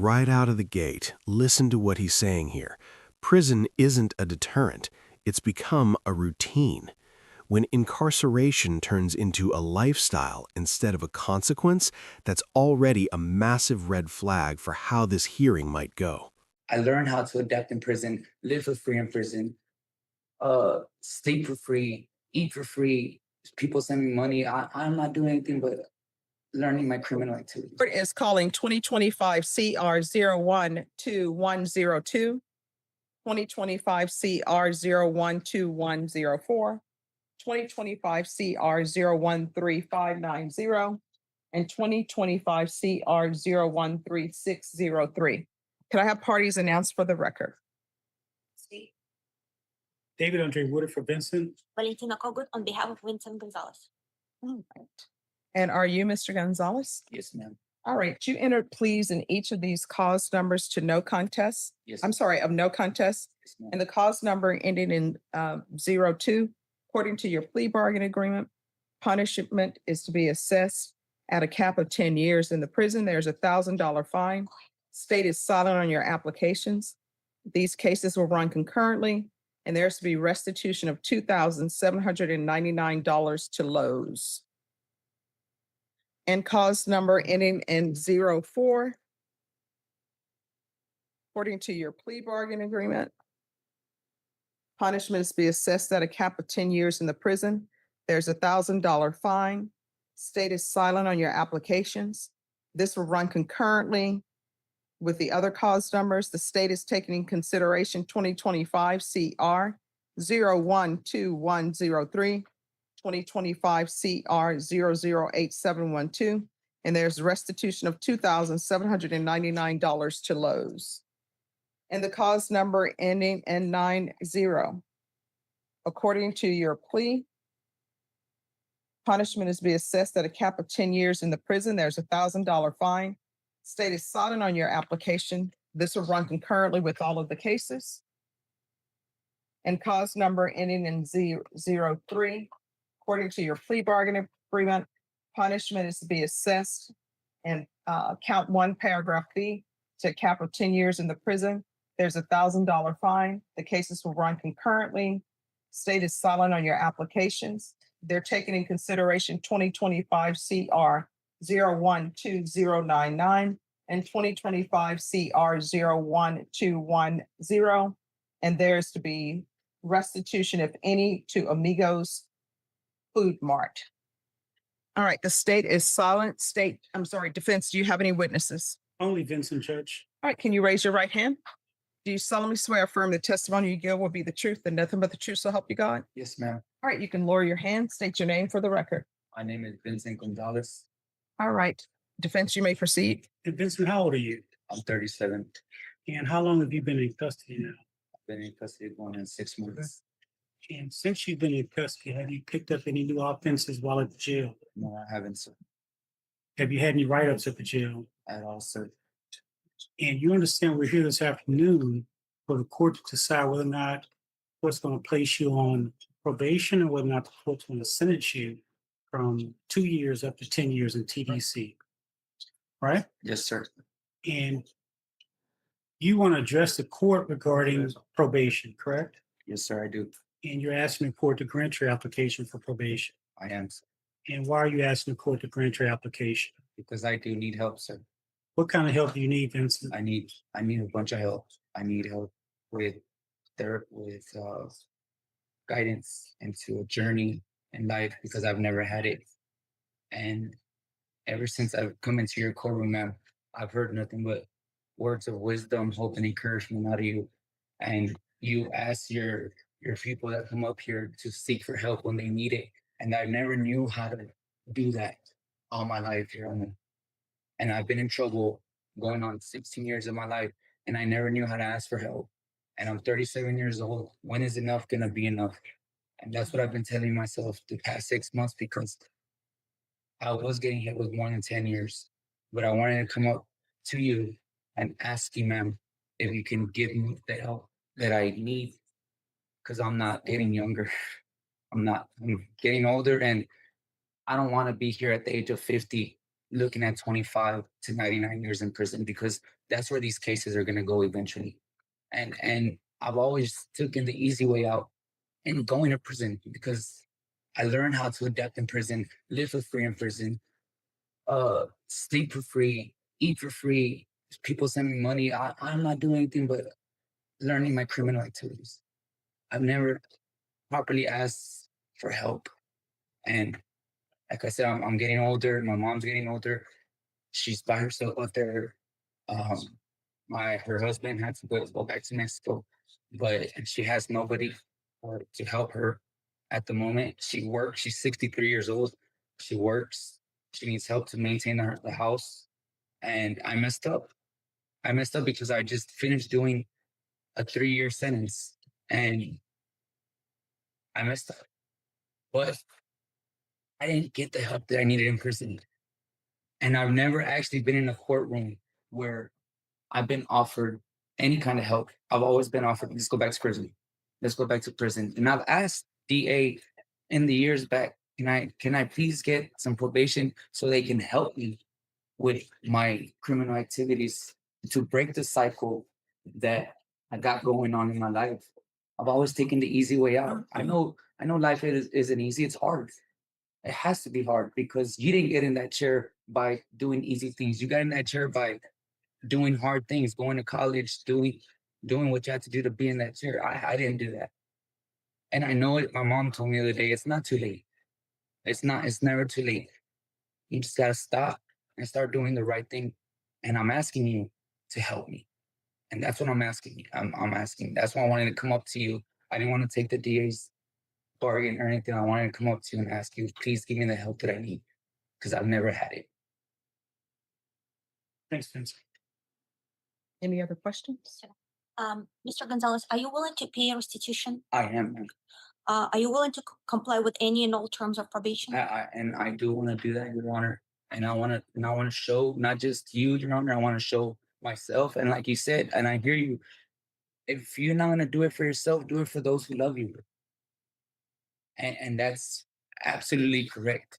right out of the gate, listen to what he's saying here. Prison isn't a deterrent. It's become a routine. When incarceration turns into a lifestyle instead of a consequence, that's already a massive red flag for how this hearing might go. I learned how to adapt in prison, live for free in prison, sleep for free, eat for free. People send me money. I'm not doing anything but learning my criminal activities. Court is calling 2025 CR 012102, 2025 CR 012104, 2025 CR 013590, and 2025 CR 013603. Can I have parties announced for the record? David Andre Woodard for Vincent. Valentina Kogut on behalf of Vincent Gonzalez. All right. And are you Mr. Gonzalez? Yes, ma'am. All right. You entered pleas in each of these cause numbers to no contest. Yes. I'm sorry, of no contest. Yes, ma'am. And the cause number ending in 02, according to your plea bargain agreement, punishment is to be assessed at a cap of 10 years in the prison. There's a $1,000 fine. State is silent on your applications. These cases will run concurrently, and there's to be restitution of $2,799 to Lowe's. And cause number ending in 04, according to your plea bargain agreement, punishment is to be assessed at a cap of 10 years in the prison. There's a $1,000 fine. State is silent on your applications. This will run concurrently with the other cause numbers. The state is taking in consideration 2025 CR 012103, 2025 CR 008712, and there's restitution of $2,799 to Lowe's. And the cause number ending in 90, according to your plea, punishment is to be assessed at a cap of 10 years in the prison. There's a $1,000 fine. State is silent on your application. This will run concurrently with all of the cases. And cause number ending in 03, according to your plea bargain agreement, punishment is to be assessed and count 1, paragraph B, to a cap of 10 years in the prison. There's a $1,000 fine. The cases will run concurrently. State is silent on your applications. They're taking in consideration 2025 CR 012099 and 2025 CR 01210. And there's to be restitution, if any, to Amigos Food Mart. All right, the state is silent. Defense, do you have any witnesses? Only Vincent, Judge. All right, can you raise your right hand? Do you solemnly swear or affirm the testimony you give will be the truth and nothing but the truth, so help you God? Yes, ma'am. All right, you can lower your hand, state your name for the record. My name is Vincent Gonzalez. All right, defense, you may proceed. And Vincent, how old are you? I'm 37. And how long have you been in custody now? I've been in custody going on 6 months. And since you've been in custody, have you picked up any new offenses while at the jail? No, I haven't, sir. Have you had any write-ups at the jail? At all, sir. And you understand we're here this afternoon for the court to decide whether or not what's going to place you on probation or whether or not the court's going to sentence you from 2 years up to 10 years in TDC. Right? Yes, sir. And you want to address the court regarding probation, correct? Yes, sir, I do. And you're asking the court to grant your application for probation. I am, sir. And why are you asking the court to grant your application? Because I do need help, sir. What kind of help do you need, Vincent? I need a bunch of help. I need help with guidance into a journey in life because I've never had it. And ever since I've come into your courtroom, ma'am, I've heard nothing but words of wisdom, hope, and encouragement out of you. And you ask your people that come up here to seek for help when they need it. And I never knew how to do that all my life, Your Honor. And I've been in trouble going on 16 years of my life, and I never knew how to ask for help. And I'm 37 years old. When is enough gonna be enough? And that's what I've been telling myself the past 6 months because I was getting hit with more than 10 years. But I wanted to come up to you and ask you, ma'am, if you can give me the help that I need because I'm not getting younger. I'm getting older, and I don't want to be here at the age of 50 looking at 25 to 99 years in prison because that's where these cases are going to go eventually. And I've always taken the easy way out and going to prison because I learned how to adapt in prison, live for free in prison, sleep for free, eat for free. People send me money. I'm not doing anything but learning my criminal activities. I've never properly asked for help. And like I said, I'm getting older. My mom's getting older. She's by herself out there. Um, her husband had to go back to Mexico, but she has nobody to help her at the moment. She works. She's 63 years old. She works. She needs help to maintain the house. And I messed up. I messed up because I just finished doing a 3-year sentence, and I messed up. But I didn't get the help that I needed in prison. And I've never actually been in a courtroom where I've been offered any kind of help. I've always been offered, let's go back to prison. Let's go back to prison. And I've asked DA in the years back, can I please get some probation so they can help me with my criminal activities to break the cycle that I got going on in my life. I've always taken the easy way out. I know life isn't easy, it's hard. It has to be hard because you didn't get in that chair by doing easy things. You got in that chair by doing hard things, going to college, doing what you had to do to be in that chair. I didn't do that. And I know it. My mom told me the other day, it's not too late. It's never too late. You just gotta stop and start doing the right thing. And I'm asking you to help me. And that's what I'm asking you. I'm asking. That's why I wanted to come up to you. I didn't want to take the DA's bargain or anything. I wanted to come up to you and ask you, please give me the help that I need. Because I've never had it. Thanks, Vince. Any other questions? Mr. Gonzalez, are you willing to pay restitution? I am. Ma'am. Are you willing to comply with any and all terms of probation? I do want to do that, Your Honor. And I want to show not just you, Your Honor. I want to show myself. And like you said, and I hear you. If you're not going to do it for yourself, do it for those who love you. And that's absolutely correct.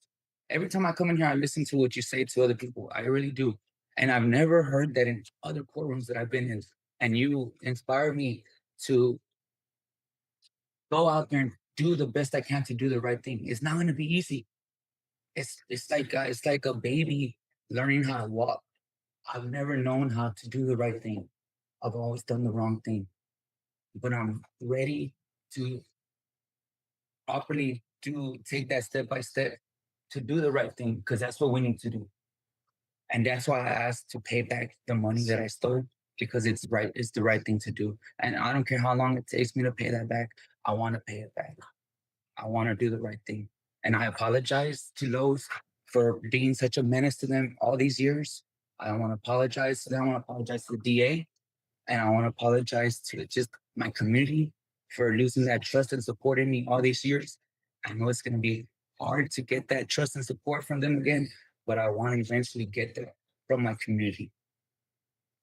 Every time I come in here, I listen to what you say to other people. I really do. And I've never heard that in other courtrooms that I've been in. And you inspire me to go out there and do the best I can to do the right thing. It's not going to be easy. It's like a baby learning how to walk. I've never known how to do the right thing. I've always done the wrong thing. But I'm ready to properly take that step by step to do the right thing because that's what we need to do. And that's why I asked to pay back the money that I stole because it's right. It's the right thing to do. And I don't care how long it takes me to pay that back. I want to pay it back. I want to do the right thing. And I apologize to those for being such a menace to them all these years. I want to apologize to them. I want to apologize to the DA. And I want to apologize to just my community for losing that trust and supporting me all these years. I know it's going to be hard to get that trust and support from them again, but I want to eventually get that from my community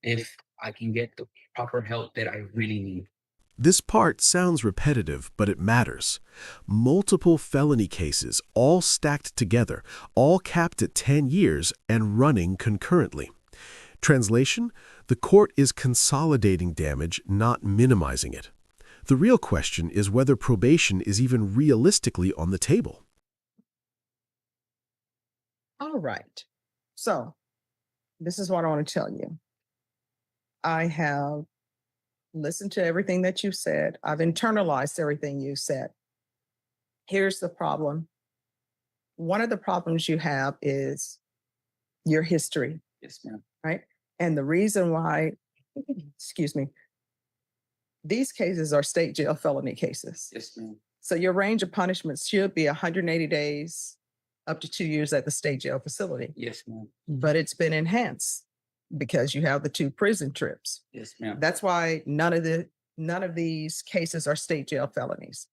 if I can get the proper help that I really need. This part sounds repetitive, but it matters. Multiple felony cases, all stacked together, all capped at 10 years and running concurrently. Translation: the court is consolidating damage, not minimizing it. The real question is whether probation is even realistically on the table. All right. So this is what I want to tell you. I have listened to everything that you said. I've internalized everything you said. Here's the problem. One of the problems you have is your history, Yes, ma'am. right? And the reason why, excuse me, these cases are state jail felony cases. Yes, ma'am. So your range of punishments should be 180 days up to 2 years at the state jail facility. Yes, ma'am. But it's been enhanced because you have the 2 prison trips. Yes, ma'am. That's why none of these cases are state jail felonies.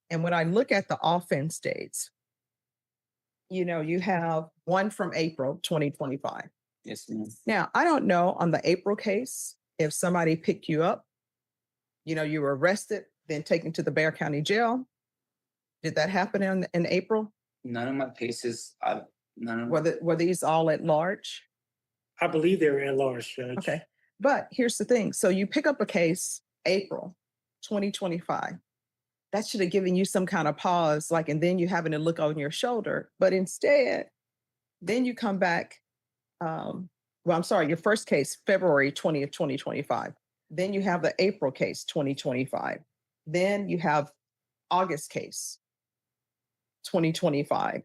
And when I look at the offense dates, you have one from April 2025. Yes, ma'am. Now, I don't know on the April case, if somebody picked you up, you were arrested, then taken to the Bexar County Jail. Did that happen in April? None of my cases, None of Were these all at large? I believe they're at large, Judge. Okay. But here's the thing. So you pick up a case April 2025. That should have given you some kind of pause, like, and then you having to look on your shoulder. But instead, then you come back. I'm sorry, your first case, February 20th, 2025. Then you have the April case, 2025. Then you have August case, 2025.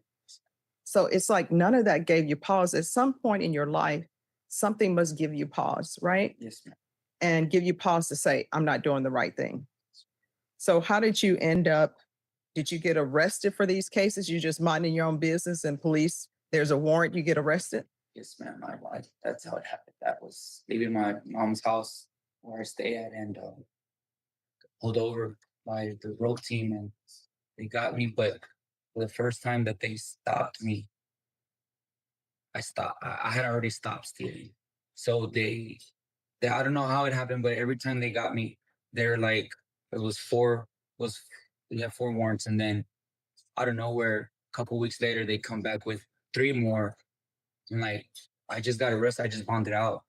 So it's like none of that gave you pause. At some point in your life, something must give you pause, right? yes, ma'am. And give you pause to say, I'm not doing the right thing. So how did you end up? Did you get arrested for these cases? You just minding your own business and police, there's a warrant, you get arrested? Yes, ma'am. That's how it happened. That was leaving my mom's house where I stay at and pulled over by the road team and they got me. But the first time that they stopped me, I stopped. I had already stopped stealing. So I don't know how it happened, but every time they got me, they're like, it was we have 4 warrants. And then out of nowhere, a couple weeks later, they come back with 3 more. And like, I just got arrested. I just bonded out.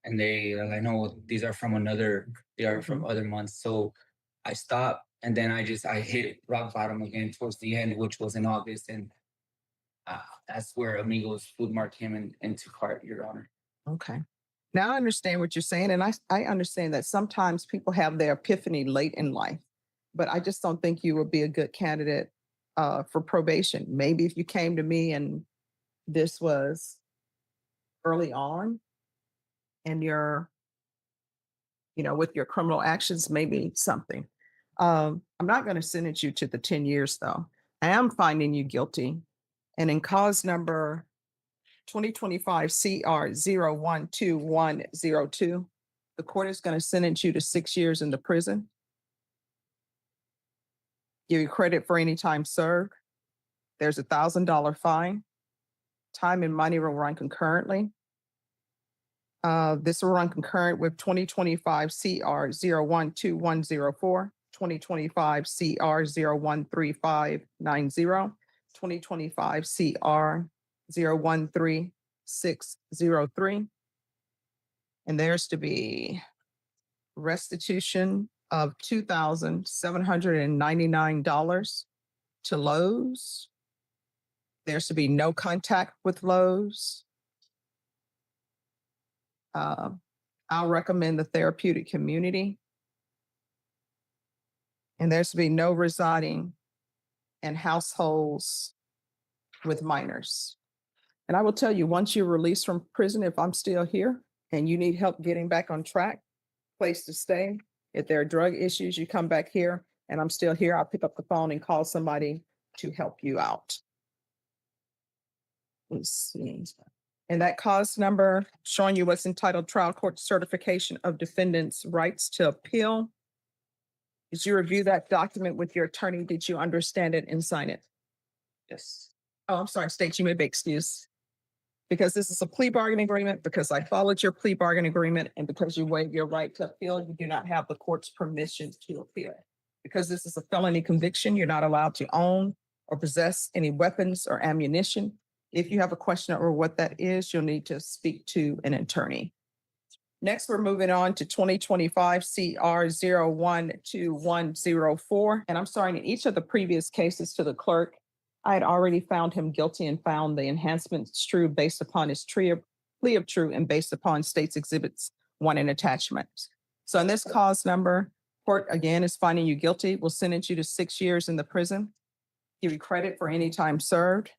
And they are like, no, these are from from other months. So I stopped. And then I hit rock bottom again towards the end, which was in August. And that's where Amigos Food Mart came into part, Your Honor. Okay. Now I understand what you're saying. And I understand that sometimes people have their epiphany late in life, but I just don't think you would be a good candidate for probation. Maybe if you came to me and this was early on and you're, with your criminal actions, maybe something. I'm not going to sentence you to the 10 years though. I am finding you guilty. And in cause number 2025 CR 012102, the court is going to sentence you to 6 years in the prison. Give you credit for any time served. There's a $1,000 fine. Time and money will run concurrently. This will run concurrent with 2025 CR 012104, 2025 CR 013590, 2025 CR 013603. And there's to be restitution of $2,799 to Lowe's. There's to be no contact with Lowe's. I'll recommend the therapeutic community. And there's to be no residing in households with minors. And I will tell you, once you're released from prison, if I'm still here and you need help getting back on track, place to stay. If there are drug issues, you come back here and I'm still here, I'll pick up the phone and call somebody to help you out. Let's see. And that cause number showing you what's entitled Trial Court Certification of Defendant's Rights to Appeal. Did you review that document with your attorney? Did you understand it and sign it? Yes. Oh, I'm sorry, State, you may be excused. Because this is a plea bargaining agreement, because I followed your plea bargaining agreement, and because you waive your right to appeal, you do not have the court's permission to appeal. Because this is a felony conviction, you're not allowed to own or possess any weapons or ammunition. If you have a question over what that is, you'll need to speak to an attorney. Next, we're moving on to 2025 CR 012104. And I'm sorry, in each of the previous cases to the clerk, I had already found him guilty and found the enhancements true based upon his plea of true and based upon state's exhibits 1 and attachments. So in this cause number, court again is finding you guilty, will sentence you to 6 years in the prison, give you credit for any time served.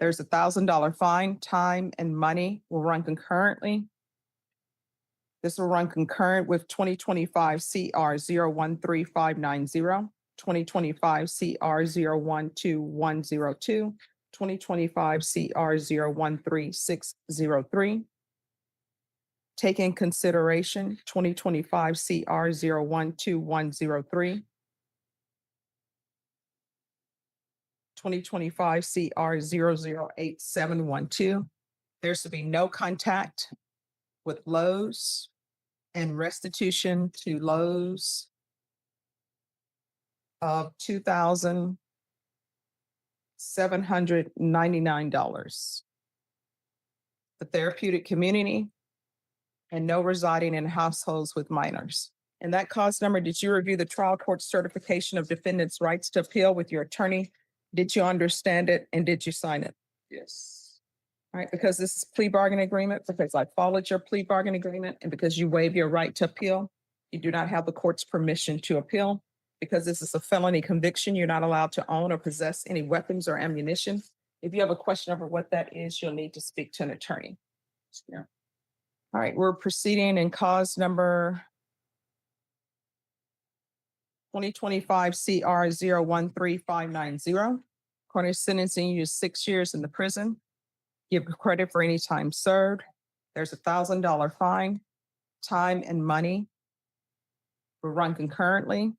There's a $1,000 fine. Time and money will run concurrently. This will run concurrent with 2025 CR 013590, 2025 CR 012102, 2025 CR 013603. Take in consideration 2025 CR 012103. 2025 CR 008712. There's to be no contact with Lowe's and restitution to Lowe's of $2,799. $799. The therapeutic community and no residing in households with minors. And that cause number, did you review the trial court certification of defendant's rights to appeal with your attorney? Did you understand it and did you sign it? Yes. All right, because this is plea bargain agreement, because I followed your plea bargain agreement, and because you waive your right to appeal, you do not have the court's permission to appeal. Because this is a felony conviction, you're not allowed to own or possess any weapons or ammunition. If you have a question over what that is, you'll need to speak to an attorney. Yeah. All right, we're proceeding in cause number 2025 CR 013590. Court is sentencing you to 6 years in the prison. Give credit for any time served. There's $1,000 fine. Time and money will run concurrently.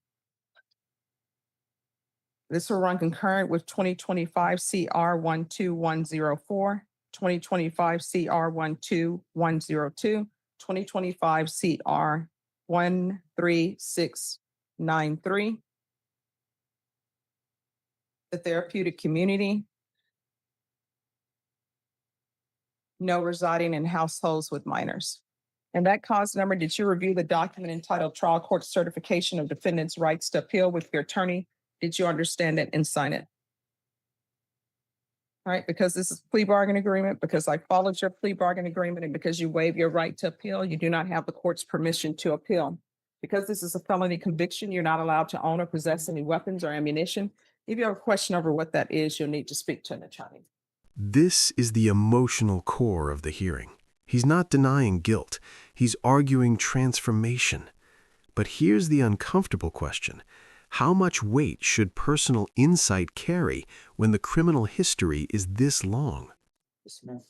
This will run concurrent with 2025 CR 12104, 2025 CR 12102, 2025 CR 13693. The therapeutic community. No residing in households with minors. And that cause number, did you review the document entitled Trial Court Certification of Defendant's Rights to Appeal with your attorney? Did you understand it and sign it? All right, because this is plea bargain agreement, because I followed your plea bargain agreement, and because you waive your right to appeal, you do not have the court's permission to appeal. Because this is a felony conviction, you're not allowed to own or possess any weapons or ammunition. If you have a question over what that is, you'll need to speak to an attorney. This is the emotional core of the hearing. He's not denying guilt. He's arguing transformation. But here's the uncomfortable question. How much weight should personal insight carry when the criminal history is this long? Yes, ma'am.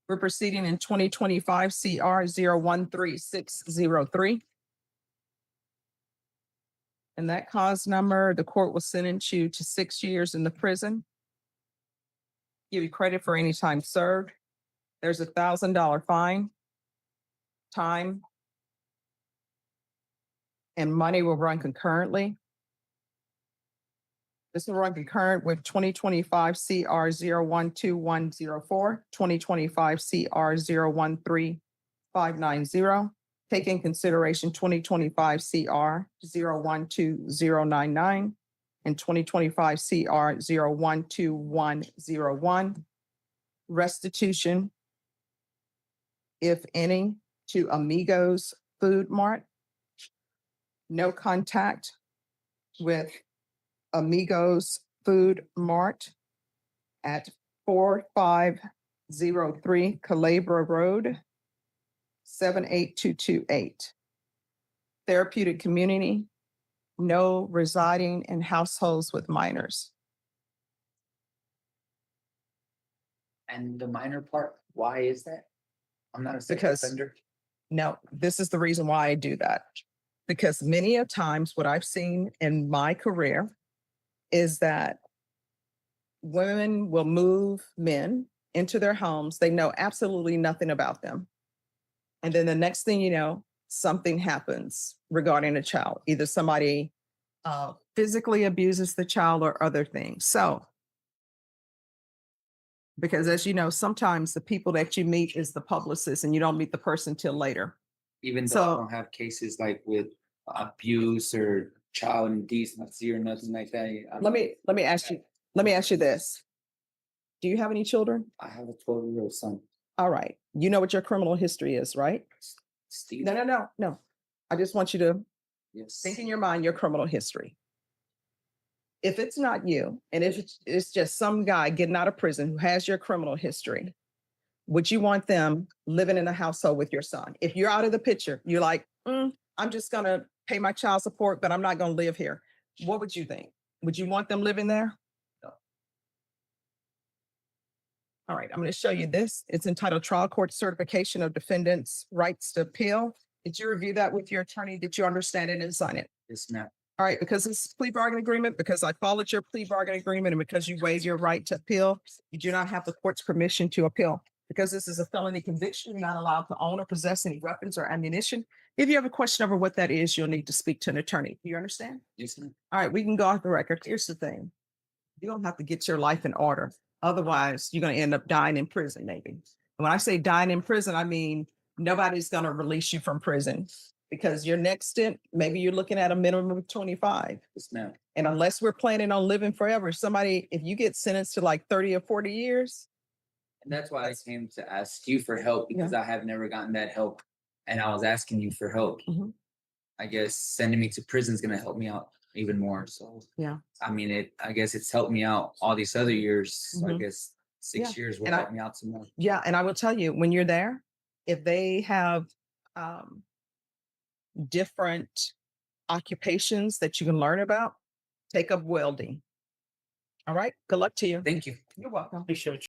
We're proceeding in 2025 CR 013603. And that cause number, the court will sentence you to 6 years in the prison. Give you credit for any time served. There's $1,000 fine. Time and money will run concurrently. This will run concurrent with 2025 CR 012104, 2025 CR 013590. Take in consideration 2025 CR 012099 and 2025 CR 012101. Restitution, if any, to Amigos Food Mart. No contact with Amigos Food Mart at 4503 Calabria Road, 78228. Therapeutic community, no residing in households with minors. And the minor part, why is that? I'm not a sex Because- offender. No, this is the reason why I do that. Because many a times what I've seen in my career is that women will move men into their homes. They know absolutely nothing about them. And then the next thing you know, something happens regarding a child. Either somebody physically abuses the child or other things. So, because as you know, sometimes the people that you meet is the publicist and you don't meet the person till later. Even though So- I don't have cases like with abuse or child indecency or nothing like that. Let me ask you this. Do you have any children? I have a 12-year-old son. All right. You know what your criminal history is, right? Steve. No. I just want you to Yes. think in your mind your criminal history. If it's not you, and if it's just some guy getting out of prison who has your criminal history, would you want them living in a household with your son? If you're out of the picture, you're like, I'm just going to pay my child support, but I'm not going to live here. What would you think? Would you want them living there? No. All right, I'm going to show you this. It's entitled Trial Court Certification of Defendant's Rights to Appeal. Did you review that with your attorney? Did you understand it and sign it? Yes, ma'am. All right, because this is plea bargain agreement, because I followed your plea bargain agreement, and because you waive your right to appeal, you do not have the court's permission to appeal. Because this is a felony conviction, you're not allowed to own or possess any weapons or ammunition. If you have a question over what that is, you'll need to speak to an attorney. Do you understand? Yes, ma'am. All right, we can go off the record. Here's the thing. You don't have to get your life in order. Otherwise, you're going to end up dying in prison, maybe. And when I say dying in prison, I mean nobody's going to release you from prison because your next stint, maybe you're looking at a minimum of 25. Yes, ma'am. And unless we're planning on living forever, if you get sentenced to like 30 or 40 years, And that's why I came to ask you for help because I have never gotten that help. And I was asking you for help. Mhm. I guess sending me to prison is going to help me out even more. So, Yeah. I mean, I guess it's helped me out all these other years. So I Mhm. guess 6 years will And help me out some more. yeah. And I will tell you, when you're there, if they have different occupations that you can learn about, take up welding. All right. Good luck to you. Thank you. You're welcome. Appreciate you.